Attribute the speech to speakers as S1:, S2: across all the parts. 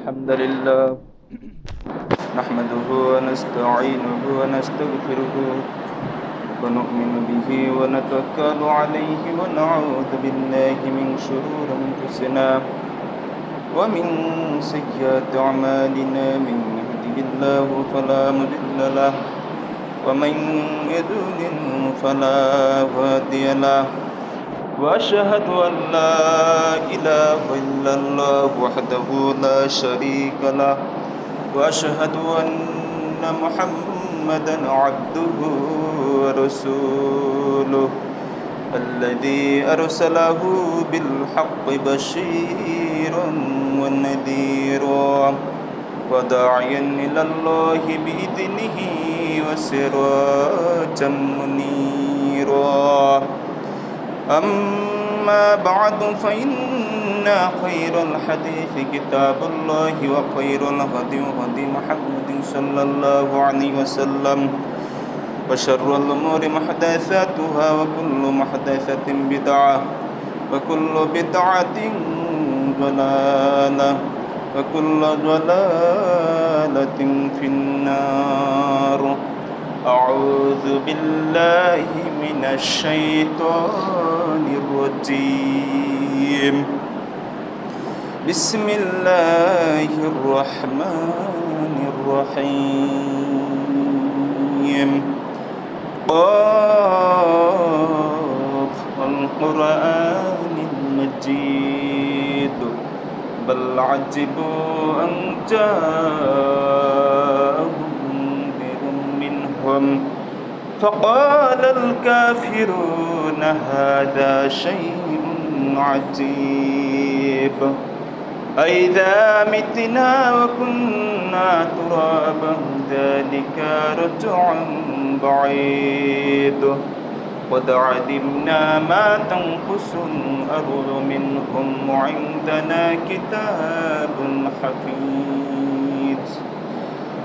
S1: الحمد لله نحمده ونستعينه ونستغفره ونؤمن به ونتوكل عليه ونعوذ بالله من شرور أنفسنا ومن سيئات أعمالنا من يهده الله فلا مضل له ومن يضلل فلا هادي له وأشهد أن لا إله إلا الله وحده لا شريك له وأشهد أن محمدا عبده ورسوله الذي أرسله بالحق بشيرا ونذيرا وداعيا إلى الله بإذنه وسراجا منيرا أما بعد فإن خير الحديث كتاب الله وخير الهدي هدي محمد صلى الله عليه وسلم وشر الأمور محدثاتها وكل محدثة بدعة وكل بدعة ضلالة وكل ضلالة في النار أعوذ بالله من الشيطان الرجيم بسم الله الرحمن الرحيم قاف والقرآن المجيد بل عجبوا أن جاءهم فقال الكافرون هذا شيء عجيب أئذا متنا وكنا ترابا ذلك رجع بعيد قد علمنا ما تنقص الأرض منهم وعندنا كتاب حفيظ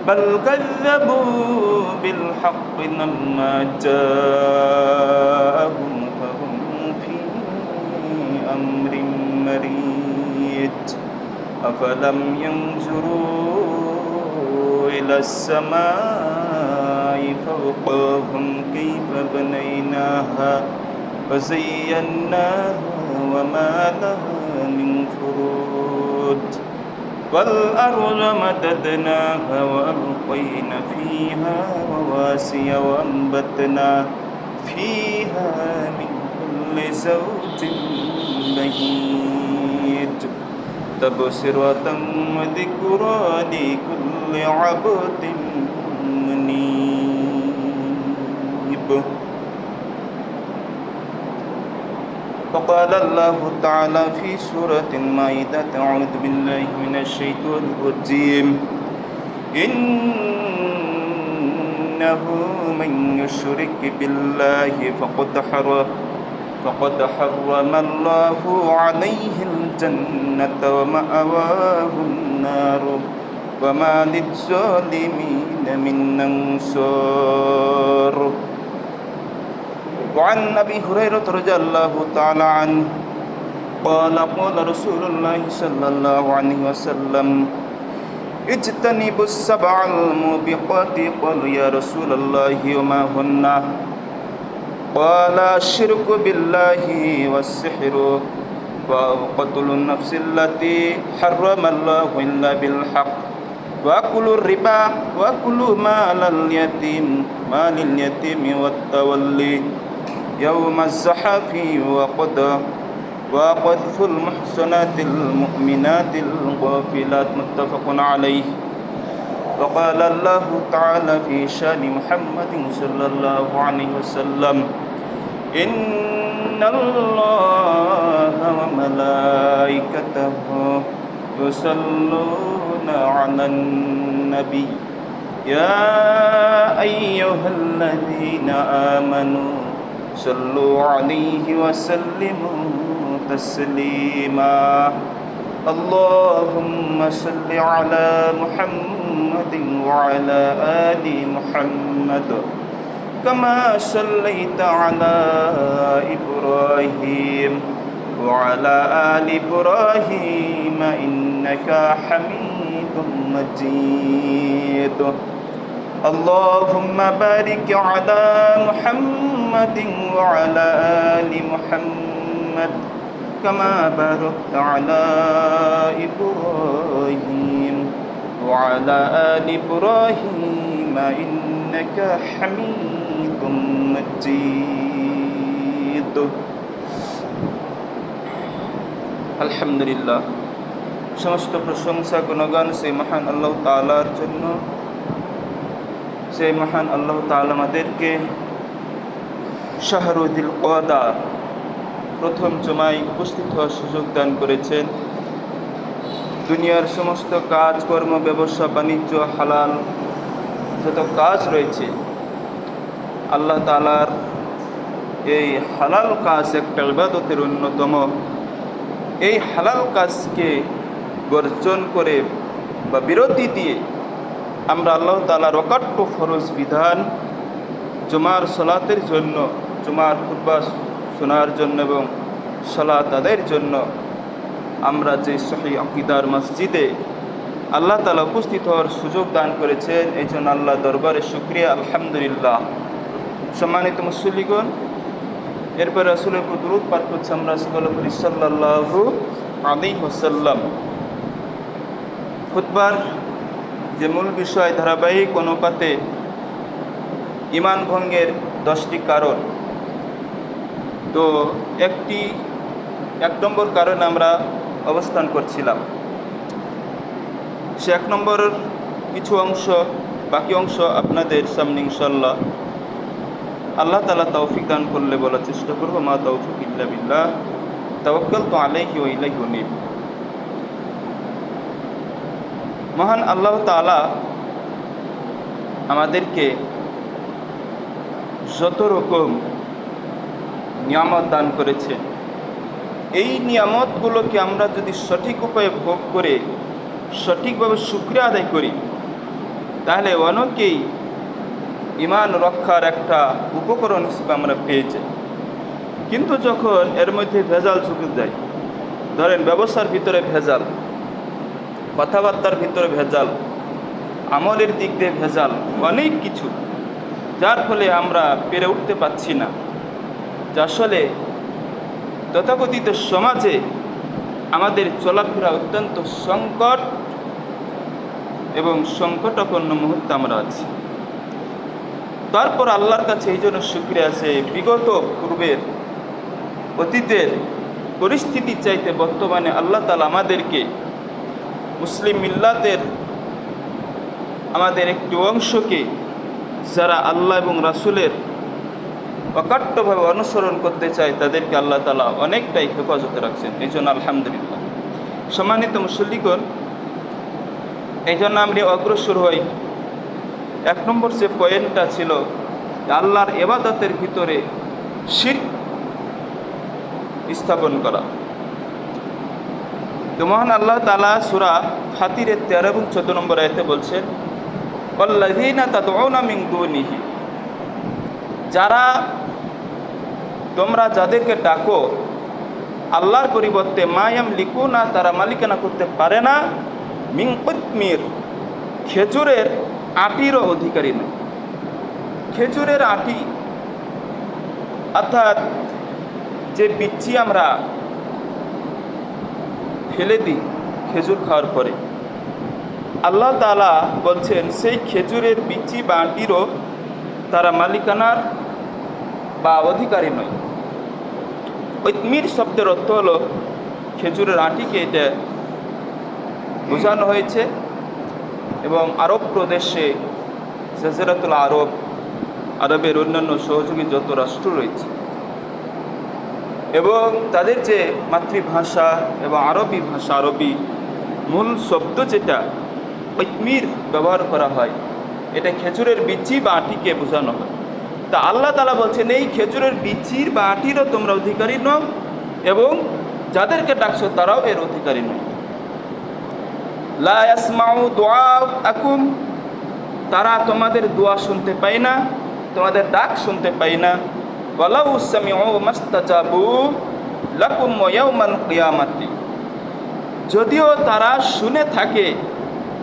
S1: بل كذبوا بالحق لما جاءهم فهم في أمر مريج أفلم ينظروا إلى السماء فوقهم كيف بنيناها وزيناها وما لها من فروج والأرض مددناها وألقينا فيها رواسي وأنبتنا فيها من كل زوج بهيج تبصرة وذكرى لكل عبد منيب وقال الله تعالى في سورة المائدة أعوذ بالله من الشيطان الرجيم إنه من يشرك بالله فقد حرم الله عليه الجنة ومأواه النار وما للظالمين من أنصار وعن أبي هريرة رضي الله تعالى عنه قال قال رسول الله صلى الله عليه وسلم اجتنبوا السبع الموبقات قالوا يا رسول الله وما هن قال الشرك بالله والسحر وقتل النفس التي حرم الله إلا بالحق وأكل الربا وأكل مال اليتيم والتولي يوم الزحف وقذف المحصنات المؤمنات الغافلات متفق عليه وقال الله تعالى في شان محمد صلى الله عليه وسلم إن الله وملائكته يصلون على النبي يا أيها الذين آمنوا صلوا عليه وسلموا تسليما اللهم صل على محمد وعلى آل محمد كما صليت على إبراهيم وعلى آل إبراهيم إنك حميد مجيد اللهم بارك على محمد وعلى آل محمد كما باركت على إبراهيم وعلى آل إبراهيم إنك حميد مجيد الحمد لله সমস্ত প্রশংসা গুণগান সেই মহান আল্লাহ তাআলার জন্য। সেই মহান আল্লাহ তাআলা আমাদেরকে শাহরুল কদা প্রথম জুমায় উপস্থিত হওয়ার সুযোগ দান করেছেন। দুনিয়ার সমস্ত কাজকর্ম, ব্যবসা বাণিজ্য, হালাল যত কাজ রয়েছে, আল্লাহ তাআলার এই হালাল কাজ একটা ইবাদতের অন্যতম। এই হালাল কাজকে বর্জন করে বা বিরতি দিয়ে আমরা আল্লাহ তাআলার অকাট্য ফরজ বিধান জুমার সালাতের জন্য, জুমার খুতবা শোনার জন্য এবং সালাত আদায়ের জন্য আমরা যে সহিহ আকীদার মসজিদে আল্লাহ তাআলা উপস্থিত হওয়ার সুযোগ দান করেছেন, এই জন্য আল্লাহ দরবারে শুকরিয়া, আলহামদুলিল্লাহ। সম্মানিত মুসল্লিগণ, এরপর রাসূলের উপর দুরূদ পাঠ করছি আমরা সকলে বলি সাল্লাল্লাহু আলাইহি ওয়াসাল্লাম। খুতবার যে মূল বিষয়, ধারাবাহিক অনুপাতে ঈমান ভঙ্গের 10টি কারণ। তো এক নম্বর কারণে আমরা অবস্থান করছিলাম। সে 1 নম্বরের কিছু অংশ, বাকি অংশ আপনাদের সামনে ইনশাআল্লাহ আল্লাহ তাআলা তৌফিক দান করলে বলার চেষ্টা করব। মা তৌফিক ইল্লা বিল্লাহ, তাওয়াক্কালতু আলাইহি ওয়া ইলাইহি উনীব। মহান আল্লাহ তাআলা আমাদেরকে যত রকম নিয়ামত দান করেছে, এই নিয়ামতগুলোকে আমরা যদি সঠিক উপায়ে ভোগ করে সঠিকভাবে শুকরিয়া আদায় করি, তাহলে অনেকেই ঈমান রক্ষার একটা উপকরণ হিসেবে আমরা পেয়ে যাই। কিন্তু যখন এর মধ্যে ভেজাল ঢুকে যায়, ধরেন ব্যবসার ভিতরে ভেজাল, কথাবার্তার ভিতরে ভেজাল, আমলের দিক দিয়ে ভেজাল, অনেক কিছু, যার ফলে আমরা পেরে উঠতে পারছি না যে আসলে তথাকথিত সমাজে আমাদের চলাফেরা অত্যন্ত সংকট এবং সংকটাপন্ন মুহূর্তে আমরা আছি। তারপর আল্লাহর কাছে এই জন্য শুকরিয়া আছে, বিগত পূর্বের অতীতের পরিস্থিতি চাইতে বর্তমানে আল্লাহ তাআলা আমাদেরকে মুসলিম মিল্লাতের আমাদের একটি অংশকে, যারা আল্লাহ এবং রাসূলের অকাট্যভাবে অনুসরণ করতে চায়, তাদেরকে আল্লাহ তাআলা অনেকটাই হেফাজতে রাখছেন। এই জন্য আলহামদুলিল্লাহ। সম্মানিত মুসল্লিগণ, এই জন্য আমরা অগ্রসর হই। 1 নম্বর যে পয়েন্টটা ছিল, আল্লাহর ইবাদতের ভিতরে শিরক স্থাপন করা। তো মহান আল্লাহ তাআলা সূরা ফাতিরের 13 এবং 14 নম্বর আয়াতে বলছেন, ওয়াল্লাযীনা তাদউনা মিন দুনিহি, যারা তোমরা যাদেরকে ডাকো আল্লাহর পরিবর্তে, মা ইয়ামলিকুনা, তারা মালিকানা করতে পারে না, মিন কিতমির, খেজুরের আটিরও অধিকারী নয়। খেজুরের আটি অর্থাৎ যে বিচি আমরা ফেলে দিই খেজুর খাওয়ার পরে, আল্লাহ তাআলা বলছেন সেই খেজুরের বিচি বা আটিরও তারা মালিকানার বা অধিকারী নয়। কিতমির শব্দের অর্থ হলো খেজুরের আটিকে এটা বোঝানো হয়েছে। এবং আরব প্রদেশে, জাজিরাতুল আরব, আরবের অন্যান্য সহযোগী যত রাষ্ট্র রয়েছে এবং তাদের যে মাতৃভাষা এবং আরবি ভাষা, আরবি মূল শব্দ যেটা কিতমির ব্যবহার করা হয়, এটা খেজুরের বিচি বা আটিকে বোঝানো হয়। তা আল্লাহ তাআলা বলছেন, এই খেজুরের বিচির বা আটিরও তোমরা অধিকারী নও এবং যাদেরকে ডাকছো তারাও এর অধিকারী নয়। লা ইয়াসমাউ দুআআকুম, তারা তোমাদের দোয়া শুনতে পায় না, তোমাদের ডাক শুনতে পায় না। ওয়ালাউ সামিউ মাস্তাজাবু লাকুম ইয়াউমাল কিয়ামাতি, যদিও তারা শুনে থাকে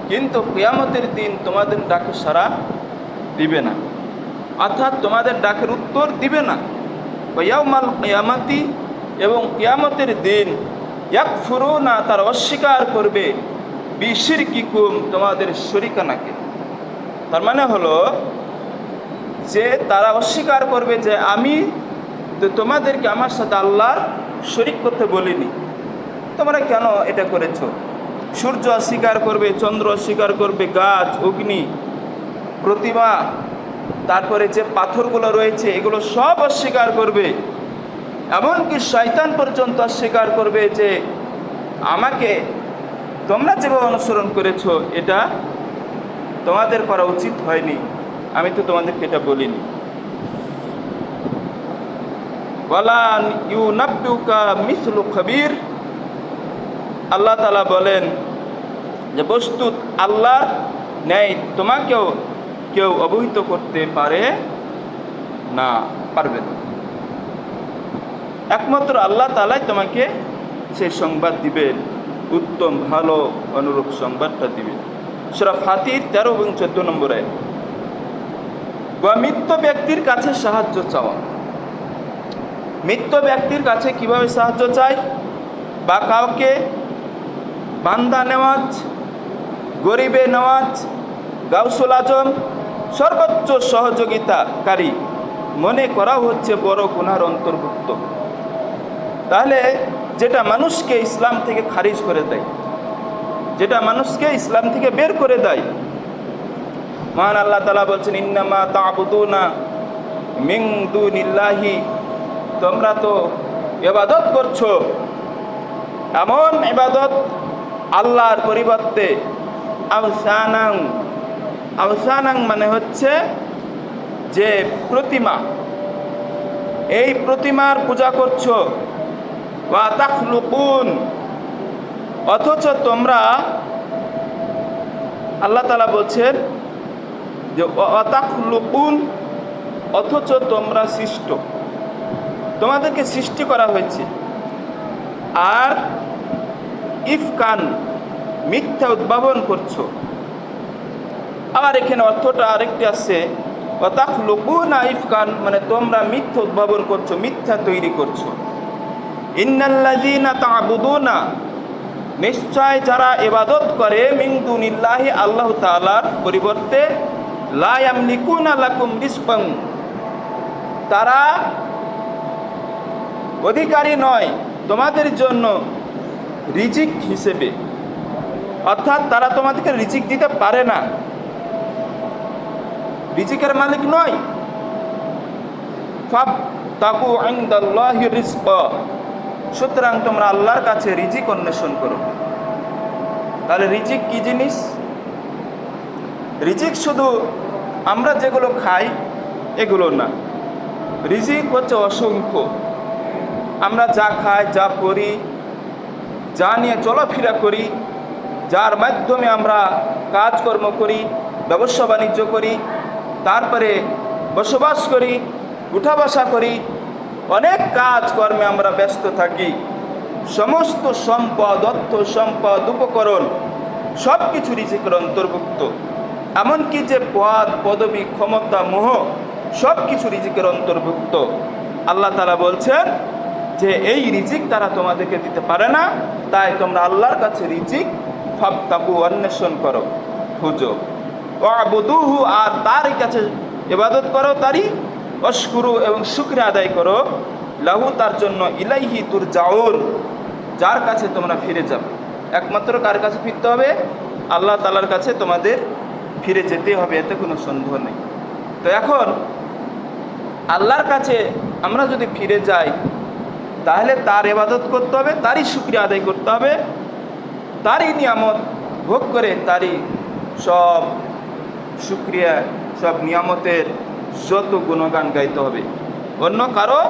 S1: কিন্তু কিয়ামতের দিন তোমাদের ডাকে সাড়া দিবে না, অর্থাৎ তোমাদের ডাকের উত্তর দিবে না। ইয়াউমাল কিয়ামাতি, এবং কিয়ামতের দিন ইয়াকফুরুনা, তারা অস্বীকার করবে বিশিরকিকুম, তোমাদের শরিকানাকে। তার মানে হলো যে তারা অস্বীকার করবে যে আমি তো তোমাদেরকে আমার সাথে আল্লাহর শরিক করতে বলিনি, তোমরা কেন এটা করেছো। সূর্য অস্বীকার করবে, চন্দ্র অস্বীকার করবে, গাছ, অগ্নি, প্রতিমা, তারপরে যে পাথরগুলো রয়েছে এগুলো সব অস্বীকার করবে। এমনকি শয়তান পর্যন্ত অস্বীকার করবে যে আমাকে তোমরা যেভাবে অনুসরণ করেছো এটা তোমাদের করা উচিত হয়নি, আমি তো তোমাদেরকে এটা বলিনি। ওয়ালা ইউনাব্বিউকা মিসলু খাবীর, আল্লাহ তাআলা বলেন যে বস্তুত আল্লাহর ন্যায় তোমাকেও কেউ অবহিত করতে পারে না, পারবে না। একমাত্র আল্লাহ তাআলাই তোমাকে সেই সংবাদ দিবেন, উত্তম ভালো অনুরূপ সংবাদটা দিবেন। সূরা ফাতির 13 এবং 14 নম্বরে মৃত ব্যক্তির কাছে সাহায্য চাওয়া। মৃত ব্যক্তির কাছে কিভাবে সাহায্য চাই, বা কাউকে বান্দা নেওয়াজ, গরিবে নেওয়াজ, গাউসুল আজম সর্বোচ্চ সহযোগিতাকারী মনে করা হচ্ছে বড় গুনার অন্তর্ভুক্ত। তাহলে যেটা মানুষকে ইসলাম থেকে খারিজ করে দেয়, যেটা মানুষকে ইসলাম থেকে বের করে দেয়, মহান আল্লাহ তাআলা বলছেন ইন্নামা তা'বুদুনা মিন দুনিল্লাহি, তোমরা তো ইবাদত করছো এমন ইবাদত আল্লাহর পরিবর্তে, আওসানাং, আওসানাং মানে হচ্ছে যে প্রতিমা, এই প্রতিমার পূজা করছো। ওয়া তাখলুকুন, অথচ তোমরা, আল্লাহ তাআলা বলছেন যে ওয়া তাখলুকুন, অথচ তোমরা সৃষ্ট, তোমাদেরকে সৃষ্টি করা হয়েছে। আর ইফকান, মিথ্যা উদ্ভাবন করছো। আবার এখানে অর্থটা আরেকটি আছে, ওয়া তাখলুকুনা ইফকান মানে তোমরা মিথ্যা উদ্ভাবন করছো, মিথ্যা তৈরি করছো। ইন্নাল্লাযীনা তা'বুদুনা, নিশ্চয় যারা ইবাদত করে মিন দুনিল্লাহি, আল্লাহ তাআলার পরিবর্তে, লা ইয়ামলিকুনা লাকুম রিজকান, তারা অধিকারী নয় তোমাদের জন্য রিজিক হিসেবে, অর্থাৎ তারা তোমাদেরকে রিজিক দিতে পারে না, রিজিকের মালিক নয়। ফাবতাগু ইনদাল্লাহি রিজকা, সুতরাং তোমরা আল্লাহর কাছে রিজিক অন্বেষণ করো। তাহলে রিজিক কি জিনিস? রিজিক শুধু আমরা যেগুলো খাই এগুলো না, রিজিক হচ্ছে অসংখ্য। আমরা যা খাই, যা পড়ি, যা নিয়ে চলাফেরা করি, যার মাধ্যমে আমরা কাজকর্ম করি, ব্যবসা বাণিজ্য করি, তারপরে বসবাস করি, উঠা বসা করি, অনেক কাজকর্মে আমরা ব্যস্ত থাকি। সমস্ত সম্পদ, অর্থ সম্পদ, উপকরণ সব কিছু রিজিকের অন্তর্ভুক্ত। এমনকি যে পদ, পদবী, ক্ষমতা, মোহ সব কিছু রিজিকের অন্তর্ভুক্ত। আল্লাহ তাআলা বলছেন যে এই রিজিক তারা তোমাদেরকে দিতে পারে না, তাই তোমরা আল্লাহর কাছে রিজিক ফাবতাগু, অন্বেষণ করো, খুঁজো। ওয়াবুদুহু, আর তারই কাছে ইবাদত করো, তারই ওয়াশকুরু, এবং শুকরিয়া আদায় করো, লাহু, তার জন্য, ইলাইহি তুরজাউন, যার কাছে তোমরা ফিরে যাবে। একমাত্র কার কাছে ফিরতে হবে? আল্লাহ তাআলার কাছে তোমাদের ফিরে যেতে হবে, এতে কোনো সন্দেহ নেই। তো এখন আল্লাহর কাছে আমরা যদি ফিরে যাই তাহলে তার ইবাদত করতে হবে, তারই শুকরিয়া আদায় করতে হবে, তারই নিয়ামত ভোগ করে তারই সব শুকরিয়া, সব নিয়ামতের যত গুণগান গাইতে হবে, অন্য কারো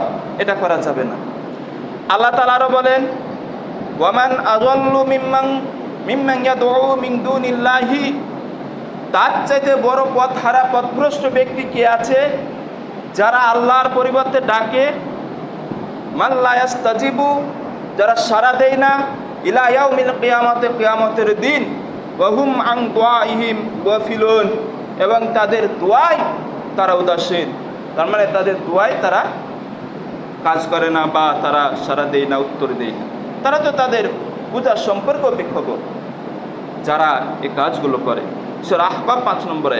S1: এটা করা যাবে না। আল্লাহ তাআলা আরো বলেন ওয়ামান আযাল্লু মিম্মান ইয়াদউ মিন দুনিল্লাহি, তার চাইতে বড় পথহারা, পথভ্রষ্ট ব্যক্তি কে আছে যারা আল্লাহর পরিবর্তে ডাকে, মান লা ইস্তাজিবু, যারা সাড়া দেয় না, ইলা ইয়াউমিল কিয়ামতে, কিয়ামতের দিন, ওয়াহুম আন দুআইহিম গাফিলুন, এবং তাদের দোয়ায় তারা উদাসীন। তার মানে তাদের দোয়ায় তারা কাজ করে না বা তারা সাড়া দেয় না, উত্তর দেয় না। তারা তো তাদের পূজার সম্পর্ক বেখবর যারা এই কাজগুলো করে। সূরা আহকাফ 5 নম্বরে।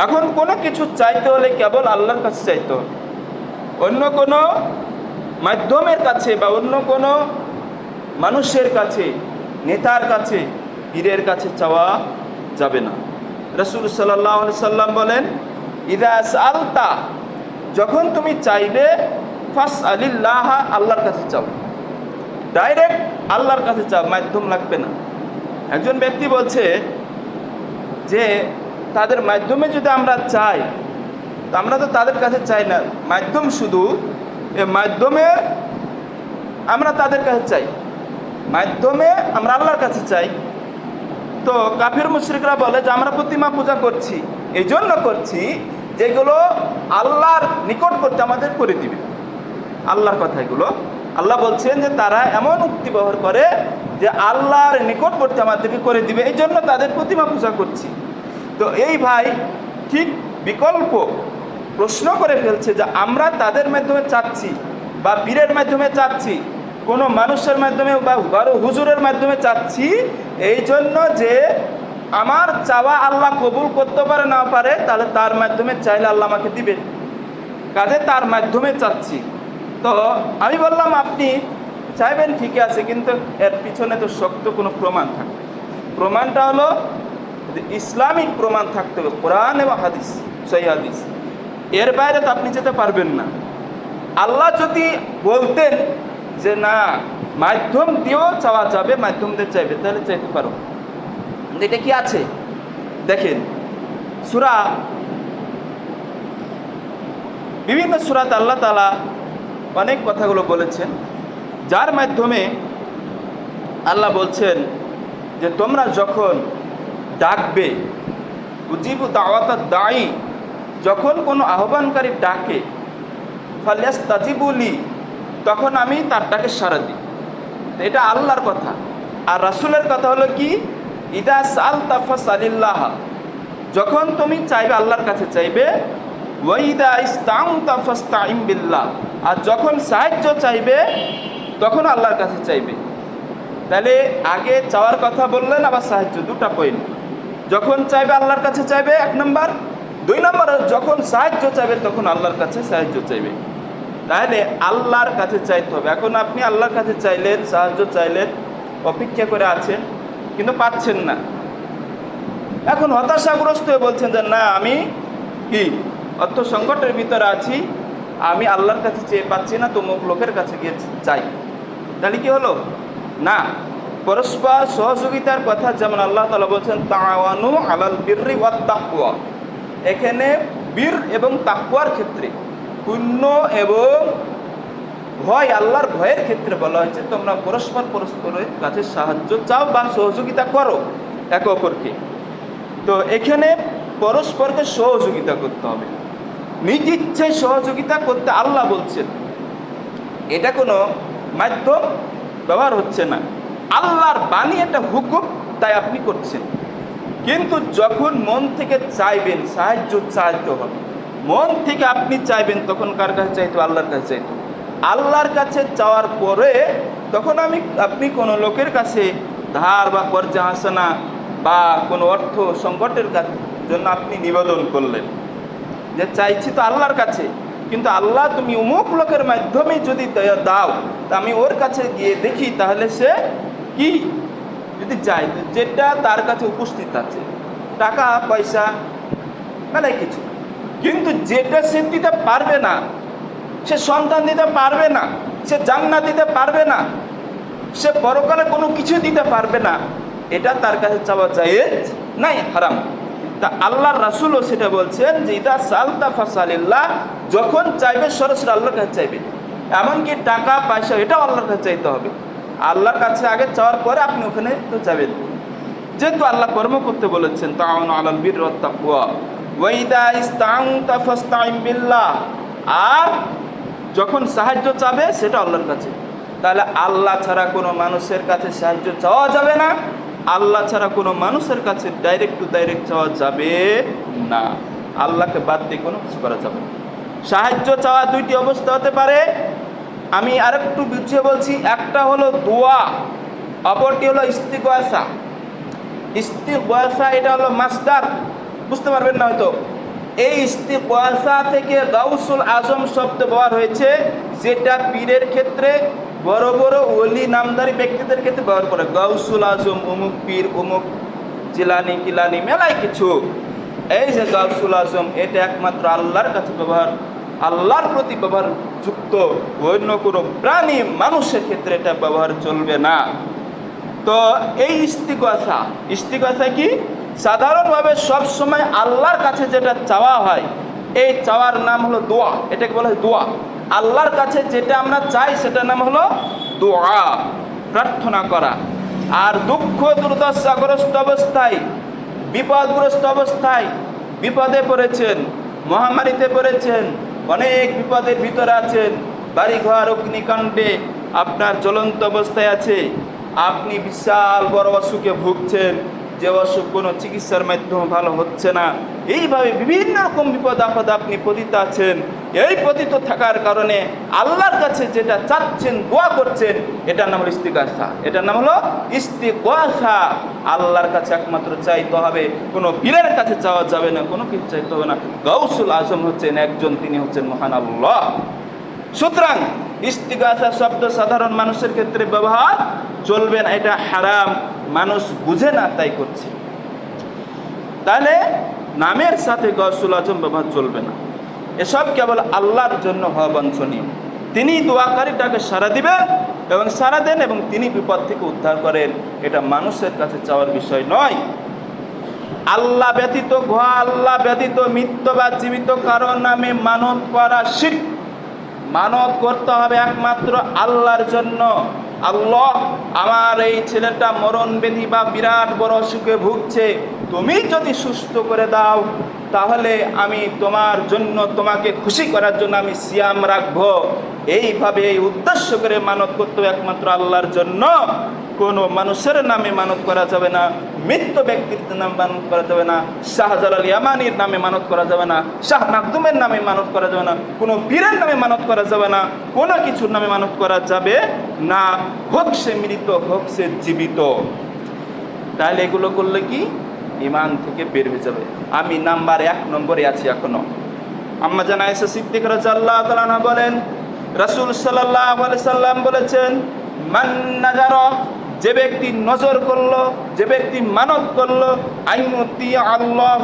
S1: এখন কোনো কিছু চাইতে হলে কেবল আল্লাহর কাছে চাইতে হবে, অন্য কোনো মাধ্যমের কাছে বা অন্য কোনো মানুষের কাছে, নেতার কাছে, পীরের কাছে চাওয়া যাবে না। রাসূল সাল্লাল্লাহু আলাইহি সাল্লাম বলেন, ইযা সাআলতা, যখন তুমি চাইবে, ফাসআলিল্লাহ, আল্লাহর কাছে চাও, ডাইরেক্ট আল্লাহর কাছে চাও, মাধ্যম লাগবে না। একজন ব্যক্তি বলছে যে তাদের মাধ্যমে যদি আমরা চাই, তো আমরা তো তাদের কাছে চাই না, মাধ্যম শুধু, এ মাধ্যমে আমরা তাদের কাছে চাই, মাধ্যমে আমরা আল্লাহর কাছে চাই। তো কাফির মুশরিকরা বলে যে আমরা প্রতিমা পূজা করছি, এই জন্য করছি যেগুলো আল্লাহর নিকটবর্তী আমাদের করে দিবে। আল্লাহর কথা এগুলো। আল্লাহ বলছেন যে তারা এমন উক্তি ব্যবহার করে যে আল্লাহর নিকটবর্তী আমাদেরকে করে দিবে, এই জন্য তাদের প্রতিমা পূজা করছি। তো এই ভাই ঠিক বিকল্প প্রশ্ন করে ফেলছে যে আমরা তাদের মাধ্যমে চাচ্ছি বা পীরের মাধ্যমে চাচ্ছি, কোনো মানুষের মাধ্যমে বা কারো হুজুরের মাধ্যমে চাচ্ছি, এই জন্য যে আমার চাওয়া আল্লাহ কবুল করতে পারে না পারে, তাহলে তার মাধ্যমে চাইলে আল্লাহ আমাকে দিবে, কাজে তার মাধ্যমে চাচ্ছি। তো আমি বললাম আপনি চাইবেন ঠিকই আছে, কিন্তু এর পিছনে তো শক্ত কোনো প্রমাণ থাকবে। প্রমাণটা হলো ইসলামিক প্রমাণ থাকতে হবে, কোরআন এবং হাদিস, সহিহ হাদিস। এর বাইরে তো আপনি যেতে পারবেন না। আল্লাহ যদি বলতেন যে না মাধ্যম দিয়েও চাওয়া যাবে, মাধ্যম দিয়ে চাইবে, তাহলে চাইতে পারো। এটা কি আছে দেখেন, সূরা, বিভিন্ন সূরাতে আল্লাহ তাআলা অনেক কথাগুলো বলেছেন, যার মাধ্যমে আল্লাহ বলছেন যে তোমরা যখন ডাকবে, উজিবু দাওয়াতাদ দাঈ, যখন কোনো আহ্বানকারী ডাকে, ফালিয়াস্তাজিবু লি, তখন আমি তার ডাকে সাড়া দিই। এটা আল্লাহর কথা। আর রাসূলের কথা হলো কি, ইযা সাআলতা ফাসআলিল্লাহ, যখন তুমি চাইবে আল্লাহর কাছে চাইবে, ওয়া ইযা ইসতাআনতা ফাসতাঈন বিল্লাহ, আর যখন সাহায্য চাইবে তখন আল্লাহর কাছে চাইবে। তাহলে আগে চাওয়ার কথা বললেন, আবার সাহায্য, দুটা পয়েন্ট। যখন চাইবে আল্লাহর কাছে চাইবে, 1 নম্বর। 2 নম্বর, যখন সাহায্য চাইবে তখন আল্লাহর কাছে সাহায্য চাইবে। তাহলে আল্লাহর কাছে চাইতে হবে। এখন আপনি আল্লাহর কাছে চাইলেন, সাহায্য চাইলেন, অপেক্ষা করে আছেন, কিন্তু পাচ্ছেন না। এখন হতাশাগ্রস্ত হয়ে বলছেন যে না আমি কি অর্থ সংকটের ভিতরে আছি, আমি আল্লাহর কাছে চেয়ে পাচ্ছি না, তমুক লোকের কাছে গিয়ে চাই। তাহলে কি হলো? না, পরস্পর সহযোগিতার কথা যেমন আল্লাহ তাআলা বলছেন তাআওয়ানু আলাল বিররি ওয়াত তাকওয়া, এখানে বীর এবং তাকওয়ার ক্ষেত্রে, পুণ্য এবং ভয়, আল্লাহর ভয়ের ক্ষেত্রে বলা হয়েছে তোমরা পরস্পরের কাছে সাহায্য চাও বা সহযোগিতা করো একে অপরকে। তো এখানে পরস্পরকে সহযোগিতা করতে হবে, নিজ ইচ্ছায় সহযোগিতা করতে আল্লাহ বলছেন। এটা কোনো মাধ্যম ব্যবহার হচ্ছে না, আল্লাহর বাণী, এটা হুকুম, তাই আপনি করছেন। কিন্তু যখন মন থেকে চাইবেন, সাহায্য চাইতে হবে, মন থেকে আপনি চাইবেন, তখন কার কাছে চাইতে? আল্লাহর কাছে চাইতে। আল্লাহর কাছে চাওয়ার পরে তখন আপনি কোনো লোকের কাছে ধার বা কর্জা হাসানা বা কোনো অর্থ সংকটের জন্য আপনি নিবেদন করলেন যে চাইছি তো আল্লাহর কাছে, কিন্তু আল্লাহ তুমি অমুক লোকের মাধ্যমে যদি দাও, তা আমি ওর কাছে গিয়ে দেখি তাহলে সে কি যদি চাই যেটা তার কাছে উপস্থিত আছে, টাকা পয়সা মানে কিছু, কিন্তু যেটা সে দিতে পারবে না, সে সন্তান দিতে পারবে না, সে জান্নাত দিতে পারবে না, সে পরকালে কোনো কিছু দিতে পারবে না, এটা তার কাছে চাওয়া জায়েজ নাই, হারাম। তা আল্লাহর রাসূলও সেটা বলছেন যে ইদা সালতা ফাসালিল্লাহ, যখন চাইবে সরাসরি আল্লাহর কাছে চাইবে। এমনকি টাকা পয়সা এটাও আল্লাহর কাছে চাইতে হবে। আল্লাহর কাছে আগে চাওয়ার পরে আপনি ওখানে তো যাবেন, যেহেতু আল্লাহ কর্ম করতে বলেছেন তাআওয়ানু আলাল বিররি ওয়াত তাকওয়া ওয়া ইদা ইসতাআনতা ফাসতাঈন বিল্লাহ, আর যখন সাহায্য চাবে সেটা আল্লাহর কাছে। তাহলে আল্লাহ ছাড়া কোনো মানুষের কাছে সাহায্য চাওয়া যাবে না, আল্লাহ ছাড়া কোনো মানুষের কাছে ডাইরেক্ট টু ডাইরেক্ট চাওয়া যাবে না। আল্লাহকে বাদ দিয়ে কোনো কিছু করা যাবে না। সাহায্য চাওয়া দুইটি অবস্থা হতে পারে, আমি আরেকটু বুঝিয়ে বলছি। একটা হলো দোয়া, অপরটি হলো ইস্তিগআসা। ইস্তিগআসা এটা হলো মাসদার, বুঝতে পারবেন না হয়তো। এই ইস্তিগআসা থেকে গাউসুল আজম শব্দ ব্যবহার হয়েছে, যেটা পীরের ক্ষেত্রে, বড় বড় ওলি নামদারি ব্যক্তিদের ক্ষেত্রে ব্যবহার করে। গাউসুল আজম অমুক পীর, অমুক জিলানি কিলানি, মেলায় কিছু। এই যে গাউসুল আজম, এটা একমাত্র আল্লাহর কাছে ব্যবহার, আল্লাহর প্রতি ব্যবহার যুক্ত, অন্য কোনো প্রাণী মানুষের ক্ষেত্রে এটা ব্যবহার চলবে না। তো এই ইস্তিগআসা কি? সাধারণভাবে সব সময় আল্লাহর কাছে যেটা চাওয়া হয়, এই চাওয়ার নাম হলো দোয়া। এটাকে বলা হয় দোয়া। আল্লাহর কাছে যেটা আমরা চাই সেটার নাম হলো দোয়া, প্রার্থনা করা। আর দুঃখ দুর্দশাগ্রস্ত অবস্থায়, বিপদগ্রস্ত অবস্থায়, বিপদে পড়েছেন, মহামারীতে পড়েছেন, অনেক বিপদের ভিতরে আছেন, বাড়িঘর অগ্নিকাণ্ডে আপনার জ্বলন্ত অবস্থায় আছে, আপনি বিশাল বড় অসুখে ভুগছেন, যে অসুখ কোনো চিকিৎসার মাধ্যমে ভালো হচ্ছে না, এইভাবে বিভিন্ন রকম বিপদ আপদ আপনি পতিত আছেন। এই পতিত থাকার কারণে আল্লাহর কাছে যেটা চাচ্ছেন, দোয়া করছেন, এটার নাম হলো ইস্তিগআসা। এটার নাম হলো ইস্তিগআসা। আল্লাহর কাছে একমাত্র চাইতে হবে, কোনো পীরের কাছে চাওয়া যাবে না, কোনো কিছু চাইতে হবে না। গাউসুল আজম হচ্ছেন একজন, তিনি হচ্ছেন মহান আল্লাহ। সুতরাং ইস্তিগআসা শব্দ সাধারণ মানুষের ক্ষেত্রে ব্যবহার চলবে না, এটা হারাম। মানুষ বুঝে না তাই করছে। তাহলে নামের সাথে গাউসুল আজম ব্যবহার চলবে না। এসব কেবল আল্লাহর জন্য হওয়া বাঞ্ছনীয়। তিনি দোয়াকারীটাকে সাড়া দিবেন এবং সাড়া দেন এবং তিনি বিপদ থেকে উদ্ধার করেন, এটা মানুষের কাছে চাওয়ার বিষয় নয়। আল্লাহ ব্যতীত, আল্লাহ ব্যতীত মৃত বা জীবিত কারো নামে মানত করা শিরক। মানত করতে হবে একমাত্র আল্লাহর জন্য। আল্লাহ, আমার এই ছেলেটা মরণ ব্যাধি বা বিরাট বড় অসুখে ভুগছে, তুমি যদি সুস্থ করে দাও, তাহলে আমি তোমার জন্য, তোমাকে খুশি করার জন্য আমি সিয়াম রাখবো। এইভাবে এই উদ্দেশ্য করে মানত করতে হবে একমাত্র আল্লাহর জন্য। কোনো মানুষের নামে মানত করা যাবে না, মৃত ব্যক্তির নামে মানত করা যাবে না, শাহজালাল ইয়ামানির নামে মানত করা যাবে না, শাহ মাকদুমের নামে মানত করা যাবে না, কোনো পীরের নামে মানত করা যাবে না, কোনো কিছুর নামে মানত করা যাবে না, হোক সে মৃত হোক সে জীবিত। তাহলে এগুলো করলে কি ঈমান থেকে বের হয়ে যাবে। আমি নাম্বার 1 নম্বরে আছি এখনো। আম্মা জান আয়েশা সিদ্দিকা রাদিয়াল্লাহু তাআলা আনহা বলেন, রাসূল সাল্লাল্লাহু আলাইহি সাল্লাম বলেছেন, মান নাযারা, যে ব্যক্তি নজর করলো, যে ব্যক্তি মানত করলো, আইনুতি আল্লাহ,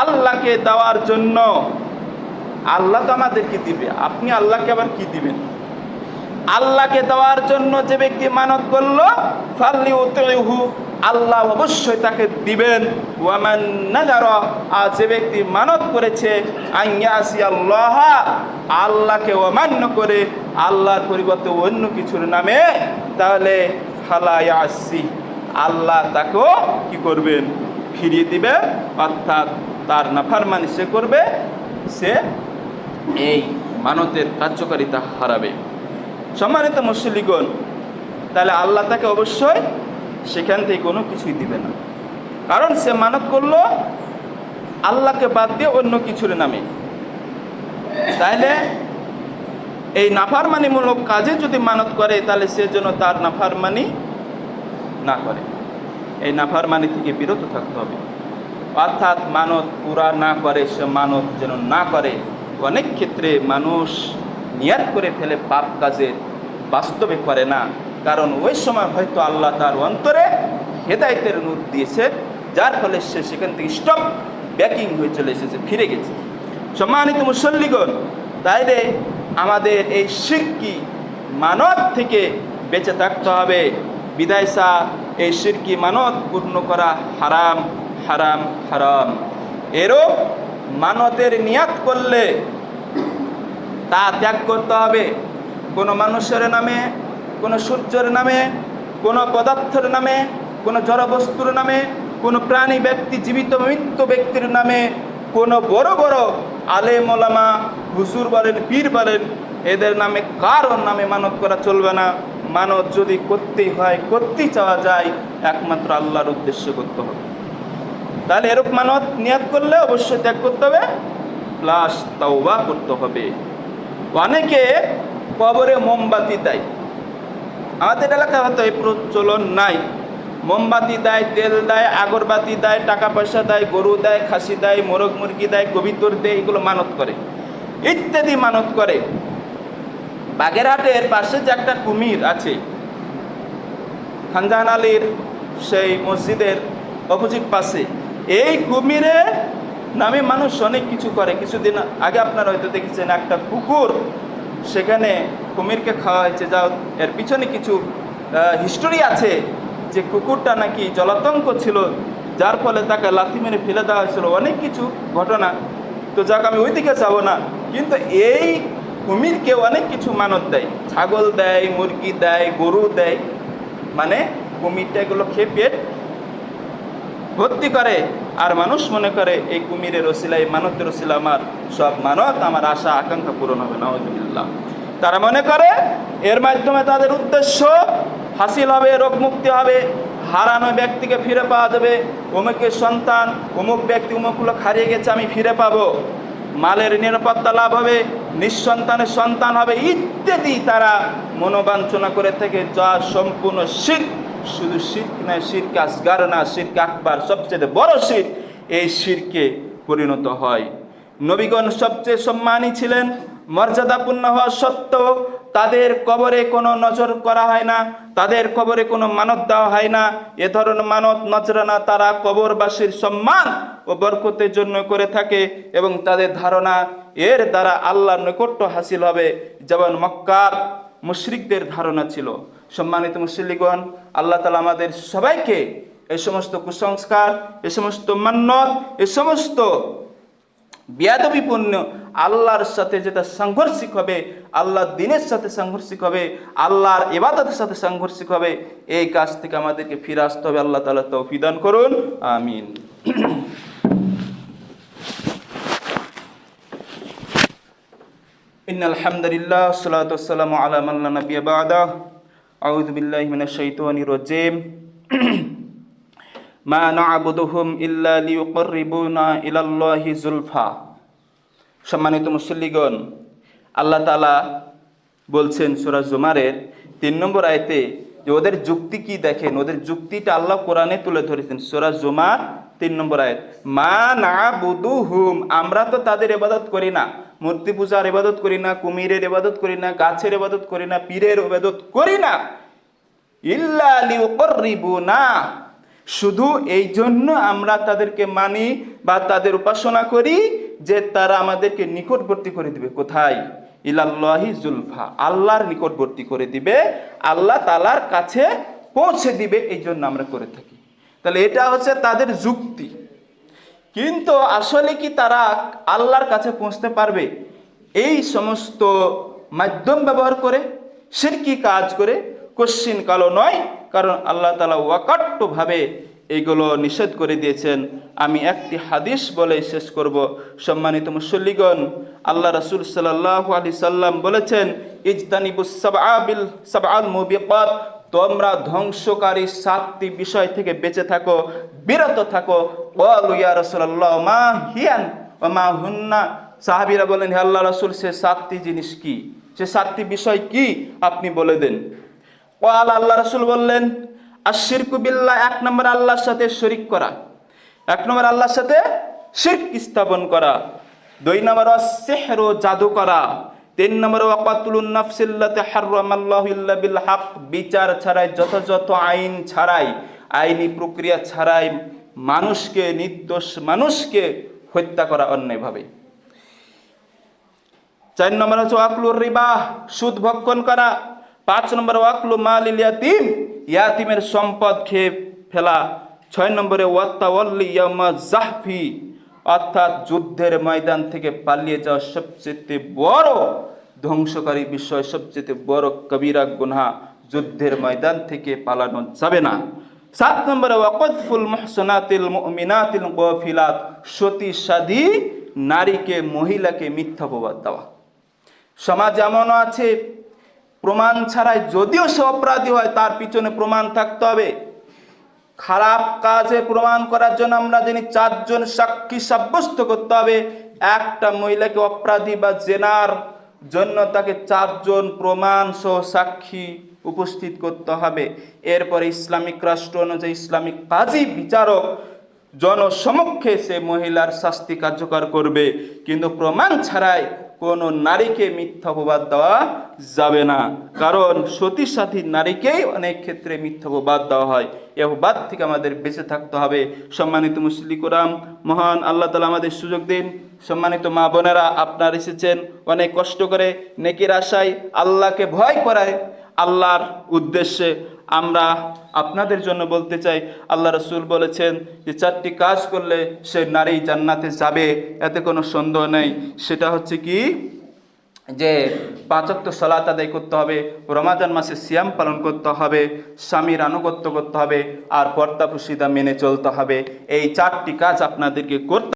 S1: আল্লাহকে দেওয়ার জন্য। আল্লাহ তো আমাদেরকে দিবে, আপনি আল্লাহকে আবার কি দিবেন? আল্লাহকে দেওয়ার জন্য যে ব্যক্তি মানত করলো, ফালিউতিহু, আল্লাহ অবশ্যই তাকে দিবেন। ওয়ামান নাযারা, আর যে ব্যক্তি মানত করেছে আইয়াসি আল্লাহ, আল্লাহকে অমান্য করে আল্লাহর পরিবর্তে অন্য কিছুর নামে, তাহলে ফালা ইয়াসি, আল্লাহ তাকেও কি করবেন? ফিরিয়ে দিবে। অর্থাৎ তার নাফরমানি সে করবে, সে এই মানতের কার্যকারিতা হারাবে। সম্মানিত মুসলিগণ, তাহলে আল্লাহ তাকে অবশ্যই সেখান থেকে কোনো কিছুই দিবে না, কারণ সে মানত করলো আল্লাহকে বাদ দিয়ে অন্য কিছুর নামে। তাহলে এই নাফরমানিমূলক কাজে যদি মানত করে, তাহলে সে যেন তার নাফরমানি না করে, এই নাফরমানি থেকে বিরত থাকতে হবে। অর্থাৎ মানত পুরা না করে, সে মানত যেন না করে। অনেক ক্ষেত্রে মানুষ নিয়াত করে ফেলে পাপ কাজের, বাস্তবে করে না, কারণ ওই সময় হয়তো আল্লাহ তার অন্তরে হেদায়েতের নূর দিয়েছে, যার ফলে সে সেখান থেকে স্টপ ব্যাকিং হয়ে চলে এসেছে, ফিরে গেছে। সম্মানিত মুসল্লিগণ, তাইলে আমাদের এই শিরকি মানত থেকে বেঁচে থাকতে হবে। বিদায়সা এই শিরকি মানত পূর্ণ করা হারাম, হারাম, হারাম। এরও মানতের নিয়াত করলে তা ত্যাগ করতে হবে। কোনো মানুষের নামে, কোনো সূর্যের নামে, কোনো পদার্থের নামে, কোনো জড়বস্তুর নামে, কোনো প্রাণী ব্যক্তি, জীবিত মৃত ব্যক্তির নামে, কোনো বড় বড় আলেম ওলামা, হুজুর বলেন, পীর বলেন, এদের নামে কারোর নামে মানত করা চলবে না। মানত যদি করতেই হয়, করতেই চাওয়া যায়, একমাত্র আল্লাহর উদ্দেশ্যে করতে হবে। তাহলে এরকম মানত নিয়াত করলে অবশ্যই ত্যাগ করতে হবে, প্লাস তাওবা করতে হবে। অনেকে কবরে মোমবাতি দেয়, আমাদের এলাকায় হয়তো এই প্রচলন নাই। মোমবাতি দেয়, তেল দেয়, আগরবাতি দেয়, টাকা পয়সা দেয়, গরু দেয়, খাসি দেয়, মোরগ মুরগি দেয়, কবিতর দেয়, এগুলো মানত করে, ইত্যাদি মানত করে। বাগেরহাটের পাশে যে একটা কুমির আছে, খানজাহান আলীর সেই মসজিদের অপোজিট পাশে, এই কুমিরে নামে মানুষ অনেক কিছু করে। কিছুদিন আগে আপনারা হয়তো দেখেছেন একটা কুকুর, সেখানে কুমিরকে খাওয়া হয়েছে। যা এর পিছনে কিছু হিস্টোরি আছে, যে কুকুরটা নাকি জলাতঙ্ক ছিল, যার ফলে তাকে লাথি মেরে ফেলে দেওয়া হয়েছিল, অনেক কিছু ঘটনা। তো যাক, আমি ওই দিকে যাবো না। কিন্তু এই কুমিরকে অনেক কিছু মানত দেয়, ছাগল দেয়, মুরগি দেয়, গরু দেয়। মানে কুমিরটা এগুলো খেয়ে পেট ভর্তি করে, আর মানুষ মনে করে এই কুমিরের ওসিলা, এই মানতের ওসিলা আমার সব মানত, আমার আশা আকাঙ্ক্ষা পূরণ হবে। নাউযুবিল্লাহ। তারা মনে করে এর মাধ্যমে তাদের উদ্দেশ্য হাসিল হবে, রোগ মুক্তি হবে, হারানো ব্যক্তিকে ফিরে পাওয়া যাবে, অমুকের সন্তান, অমুক ব্যক্তি অমুক লোক হারিয়ে গেছে, আমি ফিরে পাবো, মালের নিরাপত্তা লাভ হবে, নিঃসন্তানের সন্তান হবে, ইত্যাদি তারা মনোবাঞ্ছনা করে থেকে, যা সম্পূর্ণ শিরক। শুধু শিরক না, শিরক আসগার না, শিরক আকবার, সবচেয়ে বড় শিরক। এই শিরকে পরিণত হয়। নবীগণ সবচেয়ে সম্মানী ছিলেন, মর্যাদাপূর্ণ হওয়া সত্ত্বেও তাদের কবরে কোনো নজর করা হয় না, তাদের কবরে কোনো মানত দেওয়া হয় না। এ ধরনের মানত নজরানা তারা কবরবাসীর সম্মান ও বরকতের জন্য করে থাকে, এবং তাদের ধারণা এর দ্বারা আল্লাহর নৈকট্য হাসিল হবে, যেমন মক্কার মুশরিকদের ধারণা ছিল। সম্মানিত মুসল্লিগণ, আল্লাহ তাআলা আমাদের সবাইকে এই সমস্ত কুসংস্কার, এ সমস্ত মান্নত, এ সমস্ত বেয়াদবিপূর্ণ, আল্লাহর সাথে যেটা সাংঘর্ষিক হবে, আল্লাহর দ্বীনের সাথে সাংঘর্ষিক হবে, আল্লাহর ইবাদতের সাথে সাংঘর্ষিক হবে, এই কাজ থেকে আমাদেরকে ফিরে আসতে হবে। আল্লাহ তাআলা তৌফিক দান করুন, আমিন। ইন্নাল হামদুলিল্লাহ, সালাতু ওয়াসসালামু আলা মান লা নাবিয়্যা বা'দাহু, আউযু বিল্লাহি মিনাশ শাইতানির রাজীম। মা না'বুদুহুম ইল্লা লিয়ুকাররিবুনা ইলাল্লাহি যুলফা। সম্মানিত মুসল্লিগণ, আল্লাহ তাআলা বলছেন সূরা জুমারের 3 নম্বর আয়াতে যে ওদের যুক্তি কি দেখেন, ওদের যুক্তিটা আল্লাহ কোরআনে তুলে ধরেছেন। সূরা জুমার 3 নম্বর আয়াত, মা না'বুদুহুম, আমরা তো তাদের ইবাদত করি না, মূর্তি পূজার ইবাদত করি না, কুমিরের ইবাদত করি না, গাছের ইবাদত করি না, পীরের ইবাদত করি না, ইল্লা লিয়ুকাররিবুনা, শুধু এই জন্য আমরা তাদেরকে মানি বা তাদের উপাসনা করি যে তারা আমাদেরকে নিকটবর্তী করে দিবে। কোথায়? ইলাল্লাহি যুলফা, আল্লাহর নিকটবর্তী করে দিবে, আল্লাহ তাআলার কাছে পৌঁছে দিবে, এই জন্য আমরা করে থাকি। তাহলে এটা হচ্ছে তাদের যুক্তি। কিন্তু আসলে কি তারা আল্লাহর কাছে পৌঁছতে পারবে? এই সমস্ত মাধ্যম ব্যবহার করে, শিরকি কাজ করে কশ্চিন কালো নয়। কারণ আল্লাহ তাআলা ওয়াকাট্টভাবে এইগুলো নিষেধ করে দিয়েছেন। আমি একটি হাদিস বলে শেষ করব। সম্মানিত মুসল্লিগণ, আল্লাহ রাসূল সাল্লাল্লাহু আলাইহি সাল্লাম বলেছেন, ইজতানিবুস সাবআল মুবিকাত, তোমরা ধ্বংসকারী 7টি বিষয় থেকে বেঁচে থাকো, বিরত থাকো। ক্বালু ইয়া রাসূলুল্লাহ মা হিয়ান ওয়া মা হুন্না, সাহাবীরা বলেন, হে আল্লাহর রাসূল, সে 7টি জিনিস কি, সে 7টি বিষয় কি, আপনি বলে দেন। ক্বাল, আল্লাহ রাসূল বললেন, আশরিকু বিল্লাহ, 1 নম্বর আল্লাহর সাথে শরীক করা, 1 নম্বর আল্লাহর সাথে শিরক স্থাপন করা। 2 নম্বর সিহরু, জাদু করা। 3 নম্বর ওয়াকাতুলুন নাফসিল্লাতি হারামাল্লাহু ইল্লা বিল হক, বিচার ছাড়াই, যথাযথ আইন ছাড়াই, আইনি প্রক্রিয়া ছাড়াই মানুষকে, নির্দোষ মানুষকে হত্যা করা অন্যায়ভাবে। 4 নম্বর হচ্ছে ওয়াকলুর রিবা, সুদ ভক্ষণ করা। 5 নম্বর ওয়াকলু মালিল ইয়াতিম, ইয়াতিমের সম্পদ খেয়ে ফেলা। 6 নম্বরে ওয়াতাওয়াল্লি ইয়াউমা জাহফি, অর্থাৎ যুদ্ধের ময়দান থেকে পালিয়ে যাওয়া সবচেয়ে বড় ধ্বংসকারী বিষয়, সবচেয়ে বড় কবিরা গুনাহ, যুদ্ধের ময়দান থেকে পালানো যাবে না। 7 নম্বরে ওয়াকফুল মুহসানাতিল মুমিনাতিল গাফিলাত, সতী সাধী নারীকে, মহিলাকে মিথ্যা অপবাদ দেওয়া। সমাজ এমনও আছে প্রমাণ ছাড়াই যদিও সে অপরাধী হয়, তার পিছনে প্রমাণ থাকতে হবে। খারাপ কাজে প্রমাণ করার জন্য আমরা জানি 4 জন সাক্ষী সাব্যস্ত করতে হবে। একটা মহিলাকে অপরাধী বা জেনার জন্য তাকে 4 জন প্রমাণ সহ সাক্ষী উপস্থিত করতে হবে। এরপরে ইসলামিক রাষ্ট্র অনুযায়ী ইসলামিক কাজী বিচারক জনসমক্ষে সে মহিলার শাস্তি কার্যকর করবে। কিন্তু প্রমাণ ছাড়াই কোনো নারীকে মিথ্যা অপবাদ দেওয়া যাবে না, কারণ সতী সাথী নারীকেই অনেক ক্ষেত্রে মিথ্যা অপবাদ দেওয়া হয়। এই অপবাদ থেকে আমাদের বেঁচে থাকতে হবে। সম্মানিত মুসলিম কোরাম, মহান আল্লাহ তাআলা আমাদের সুযোগ দিন। সম্মানিত মা বোনেরা, আপনারা এসেছেন অনেক কষ্ট করে, নেকির আশায়, আল্লাহকে ভয় করায়, আল্লাহর উদ্দেশ্যে। আমরা আপনাদের জন্য বলতে চাই, আল্লাহ রাসূল বলেছেন যে 4টি কাজ করলে সে নারী জান্নাতে যাবে, এতে কোনো সন্দেহ নেই। সেটা হচ্ছে কি, যে 5 ওয়াক্ত সালাত আদায় করতে হবে, রমাদান মাসে সিয়াম পালন করতে হবে, স্বামীর আনুগত্য করতে হবে, আর পর্দা প্রশিদা মেনে চলতে হবে। এই 4টি কাজ আপনাদেরকে করতে